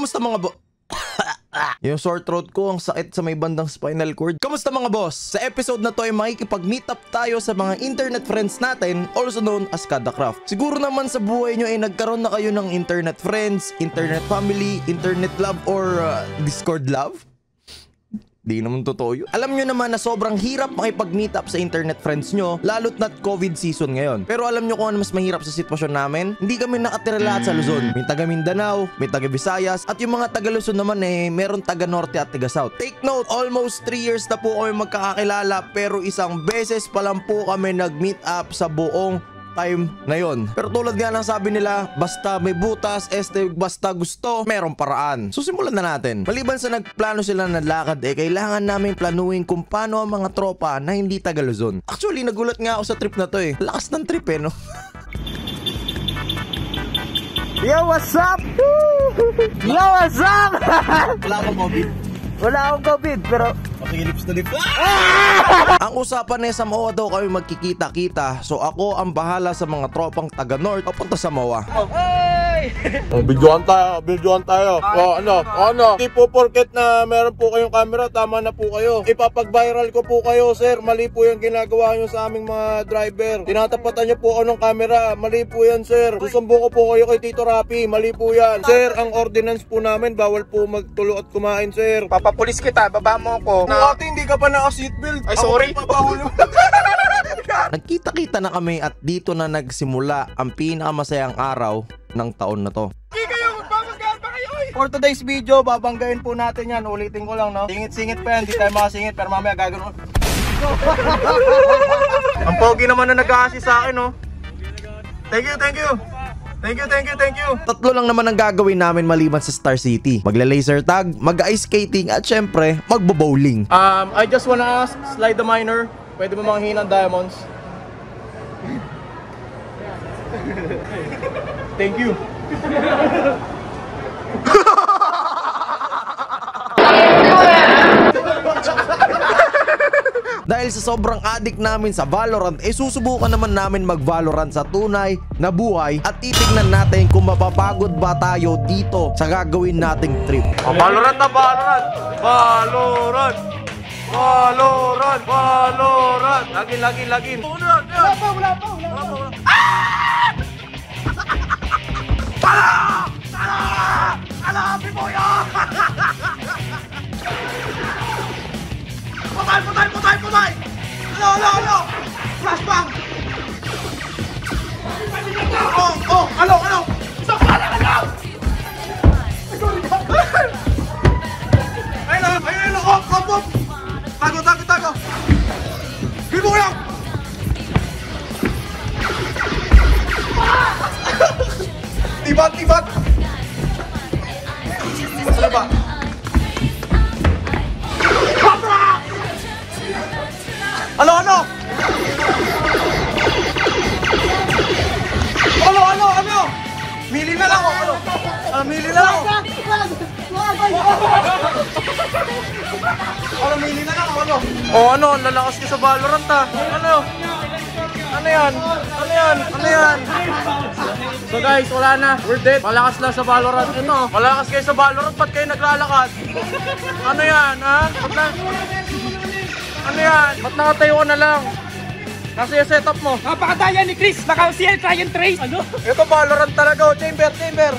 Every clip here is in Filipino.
Kamusta mga yung sore throat ko, ang sakit sa may bandang spinal cord. Kamusta mga boss? Sa episode na to ay makikipag-meet up tayo sa mga internet friends natin, also known as Kadacraft. Siguro naman sa buhay nyo ay nagkaroon na kayo ng internet friends, internet family, internet love, or Discord love? Di naman totoo yun. Alam nyo naman na sobrang hirap makipag-meet up sa internet friends nyo, lalo't not COVID season ngayon. Pero alam nyo kung ano mas mahirap sa sitwasyon namin? Hindi kami nakatira lahat sa Luzon. May taga Mindanao, may taga Visayas, at yung mga taga Luzon naman meron taga Norte at taga South. Take note, almost 3 years na po kami magkakakilala, pero isang beses pa lang po kami nag-meet up sa buong time na yon. Pero tulad nga ng sabi nila, basta may butas, basta gusto, merong paraan. So simulan na natin. Maliban sa nagplano sila ng lakad, kailangan namin planuhin kung paano ang mga tropa na hindi taga Luzon. Actually, nagulat nga ako sa trip na to Lakas ng trip no? Yo, what's up? Yo, what's up? Wala akong COVID. Wala akong COVID, pero lips na lips. Ang usapan sa MOA daw kami magkikita-kita. So ako ang bahala sa mga tropang taga North papunta sa MOA. Videoan tayo. Ano? Hindi po porket na meron po kayong camera, tama na po kayo. Ipapag-viral ko po kayo, sir. Mali po yung ginagawa nyo sa aming mga driver. Tinatapatan nyo po ako ng camera. Mali po yan, sir. Susumbong ko po kayo kay Tito Rapi. Mali po yan. Sir, ang ordinance po namin, bawal po magtulo at kumain, sir. papapulis kita, baba mo ko. Ate, hindi ka pa naka-seatbelt. Ay, sorry. Nagkita-kita na kami at dito na nagsimula ang pinakamasayang araw ng taon na to. For today's video, babanggain po natin yan. Ulitin ko lang, no? Singit-singit pa yan. Hindi tayo makasingit, pero mamaya gagawin. Ang pogi naman na nag-a-assist sa akin, no? Thank you. Tatlo lang naman ang gagawin namin maliban sa Star City. Magla-laser tag, mag-ice skating, at syempre, magbo-bowling. I just wanna ask, Slide the Miner, pwede mo manghingi ng diamonds? Thank you. Dahil sa sobrang addict namin sa Valorant, susubukan naman namin mag-Valorant sa tunay na buhay at titignan natin kung mapapagod ba tayo dito sa gagawin nating trip. Valorant na Valorant! Lagin! Wala pa! Ala! Pipoyo! Patay! Ano? Flashbang! Ano? Sakala! Ayun! Op! Tago! Bibo lang! Tibat! Ano ba? Ano? Mili na lang ako. Mili na lang ako. Ano? Lalakas ka sa Valorant Ano yan? So guys, wala na. We're dead. Malakas lang sa Valorant. Malakas kayo sa Valorant. Ba't kayo naglalakad? Ano yan, ha? Ba't nakatayo ka na lang? Kasi yung setup mo. napakadaya ni Chris, naka-CL try and trace. Ano? Ito Valorant talaga. Chamber.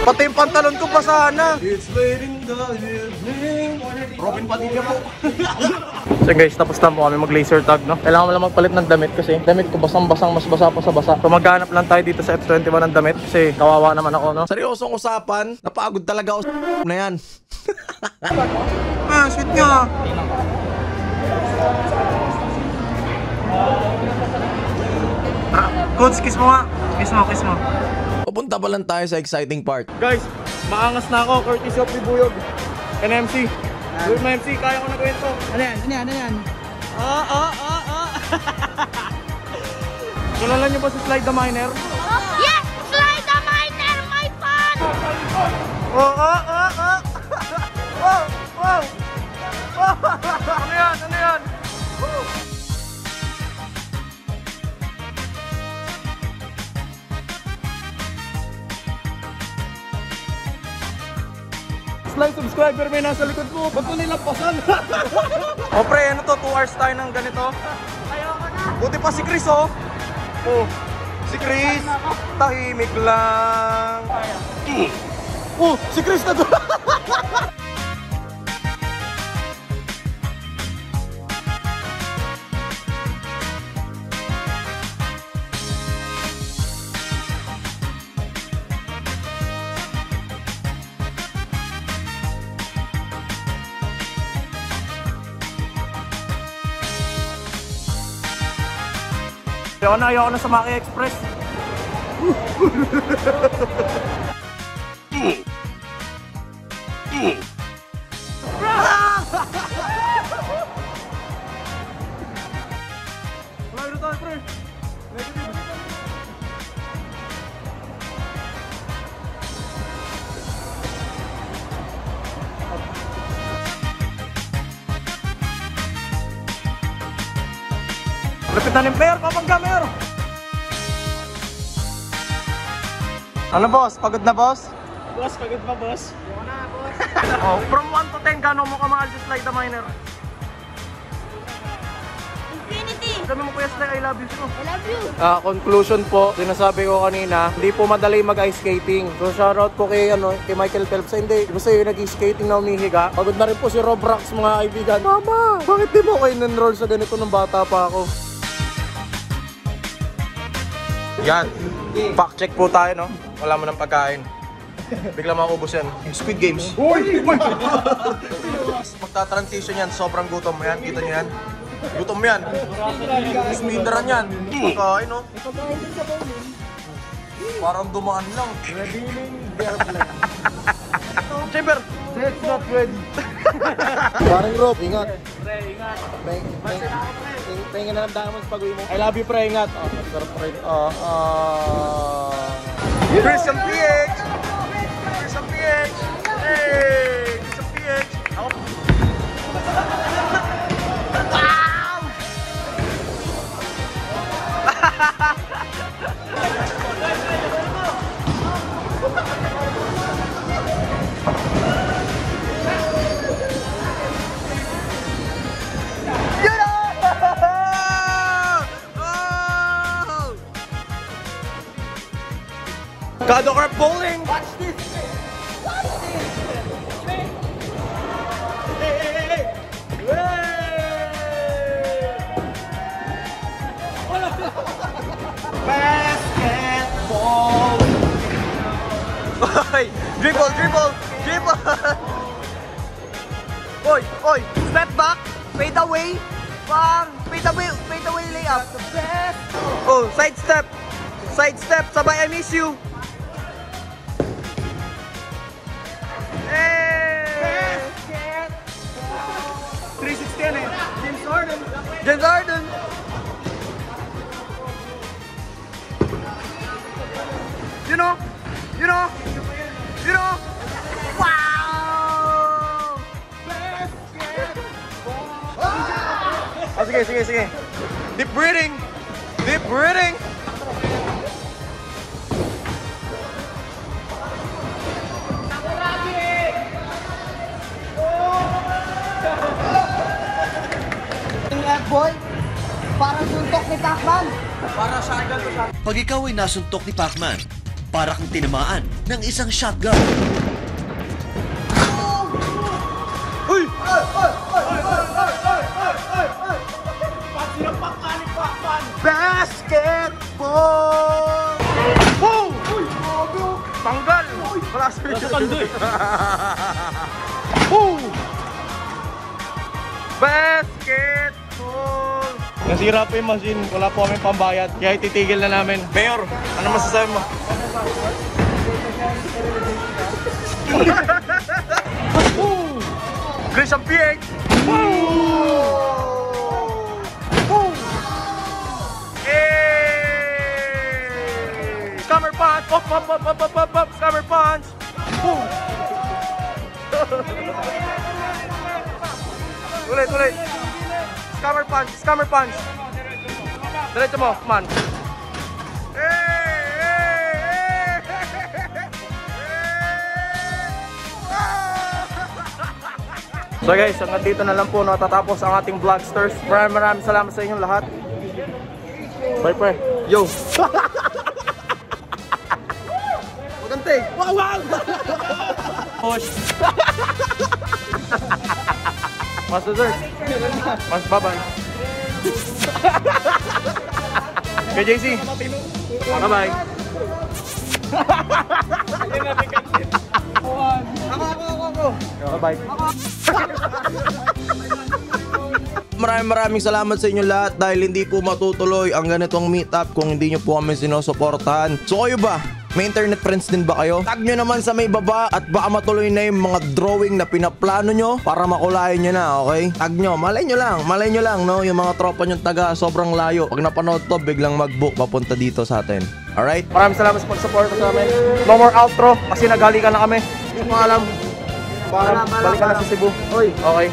Pati yung pantalon ko basa na. It's late in the evening. Robin Padilla po. So guys, tapos na po kami mag-laser tag, no? Kailangan mo lang magpalit ng damit kasi damit ko basang-basang, mas basa pa sa basa. So maghanap lang tayo dito sa F21 ng damit kasi kawawa naman ako, no? Seryosong usapan, napagod talaga ako na yan. Sweet nga. Coach, kiss mo nga. Kiss mo. Papunta pa lang tayo sa exciting part. Guys, maangas na ako. Courtesy of Bibuyog. MC. Good na MC, kaya ko na gawin to. Ano yan? Kilala niyo ba si Slide the Miner? Yes! Slide the Miner, my fun! Wow! Ano yan? live subscriber may nasa likod mo. Ba't mo nilampasan? O pre, ano to? 2 hours tayo ng ganito. Buti pa si Chris, oh. Oh, si Chris. Tahimik lang. Oh, si Chris na doon. Ayoko na sa Maki Express. Malayo na tayo, pre. Lapit na ni Mayor, papagka Mayor! Ano boss? Pagod na boss? Boss, pagod pa, boss? Oh, from 1 to 10, gano'n mo kamahal si Sly the Miner? Infinity! Sabi mo kuya Sly, I love you. I love you! Conclusion po, sinasabi ko kanina, hindi po madali mag-ice skating. So shoutout po kay, kay Michael Phelps. Hindi, basta yung nag-skating na umihiga. Pagod na rin po si Rob Rocks, mga kaibigan. Mama, bakit di mo kayo enroll sa ganito nung bata pa ako? Yan, fact check po tayo, no? Wala mo ng pagkain. Bigla maubos yan. Squid Games. Magta-transition yan, sobrang gutom mo yan. Kita nyo yan? Gutom yan. Speederan yan. Pagkain, no? Parang dumaan lang. Chamber! It's not ready. Parang Rob, ingat. Pre, ingat. Pahinga na ng diamonds pag-uwi mo. I love you, pre, ingat. Sarap pre. Christian PH! Christian PH! Hey! Christian PH! Ako. Wow! Kadocrap bowling! Watch this! Watch this! Hey! Hey! Basketball! Oy! Dribble! Dribble! Dribble! Oy! Oy! Step back! Fade away! Fade away layup! Oh! Side step! Side step! Sabay I miss you! Hey! 360 yan eh. James Harden. James Harden! You know? You know? You know? Wow! Oh, sige, sige, sige. Deep breathing! Deep breathing! Boy, parang suntok ni Pacman. Para shotgun to shotgun. Pag ikaw ay nasuntok ni Pacman, para kang tinamaan ng isang shotgun. Uy! Basketball! Wow! Tanggal! Wala sa Tandoy. Basketball! Nasira po yung machine. Wala po kami pambayad. Kaya ititigil na namin. Mayor, ano masasabi mo? Christian PH! Hey! Scammer punch! Up! Scammer punch! Ulit! Scammer punch! Scammer punch! Diretso mo, man! Hey! So guys, hanggang dito na lang po natatapos ang ating Vlogsters. Maraming salamat sa inyong lahat. Bye pre. Yo! Magante! Wow! Wow! Push! Mas dessert. Mas babay. Kay JC. Bye-bye. Ako. Bye-bye. Maraming salamat sa inyo lahat dahil hindi po matutuloy ang ganitong meetup kung hindi nyo po kami sinusuportahan. So kayo ba? May internet friends din ba kayo? Tag nyo naman sa may baba at baka matuloy na yung mga drawing na pinaplano nyo para makulayan nyo na, okay? Tag nyo, malay nyo lang, no? Yung mga tropa nyo taga sobrang layo. Pag napanood to, biglang mag-book papunta dito sa atin. Alright? Maraming salamat sa pag-support sa amin. No more outro kasi naghalikan na kami. Hindi mo alam. Balikan na sa Cebu. Oy. Okay.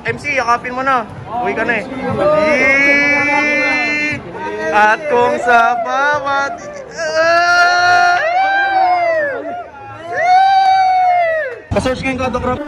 MC, yakapin mo na. Uwi ka na eh. At kung sa bawat... Pa-search ngayon ka, Doc Rob.